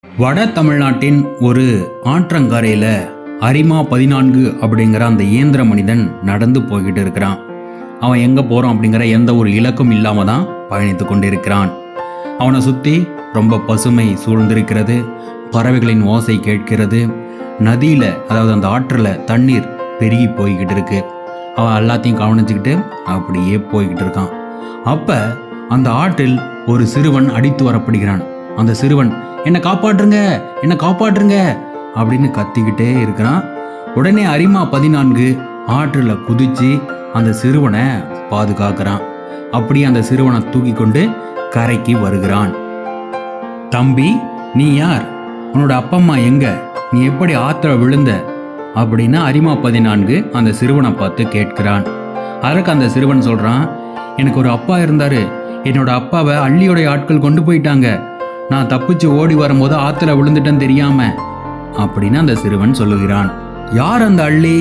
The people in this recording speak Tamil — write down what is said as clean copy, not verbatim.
வட தமிழ்நாட்டின் ஒரு ஆற்றங்கரையில அரிமா 14 அப்படிங்கிற அந்த இயந்திர மனிதன் நடந்து போய்கிட்டு இருக்கிறான். அவன் எங்க போறான் அப்படிங்கிற எந்த ஒரு இலக்கும் இல்லாம தான் பயணித்து கொண்டிருக்கிறான். அவனை சுத்தி ரொம்ப பசுமை சூழ்ந்திருக்கிறது. பறவைகளின் ஓசை கேட்கிறது. நதியில, அதாவது அந்த ஆற்றுல தண்ணீர் பெருகி போய்கிட்டு இருக்கு. அவன் எல்லாத்தையும் கவனிச்சுக்கிட்டு அப்படியே போய்கிட்டு இருக்கான். அப்ப அந்த ஆற்றில் ஒரு சிறுவன் அடித்து வரப்படுகிறான். அந்த சிறுவன், என்னை காப்பாற்றுங்க, என்னை காப்பாற்றுங்க அப்படின்னு கத்திக்கிட்டே இருக்கிறான். உடனே அரிமா 14 ஆற்றுல குதிச்சு அந்த சிறுவனை பாதுகாக்கிறான். அப்படி அந்த சிறுவனை தூக்கி கொண்டு கரைக்கு வருகிறான். தம்பி, நீ யார்? உன்னோட அப்பா அம்மா எங்க? நீ எப்படி ஆத்துல விழுந்த அப்படின்னு அரிமா 14 அந்த சிறுவனை பார்த்து கேட்கிறான். அதற்கு அந்த சிறுவன் சொல்றான், எனக்கு ஒரு அப்பா இருந்தாரு. என்னோட அப்பாவை அள்ளியோடைய ஆட்கள் கொண்டு போயிட்டாங்க. நான் தப்பிச்சு ஓடி வரும்போது ஆத்துல விழுந்துட்டேன்னு தெரியாம அப்படின்னு அந்த சிறுவன் சொல்லுகிறான். யார் அந்த அள்ளி?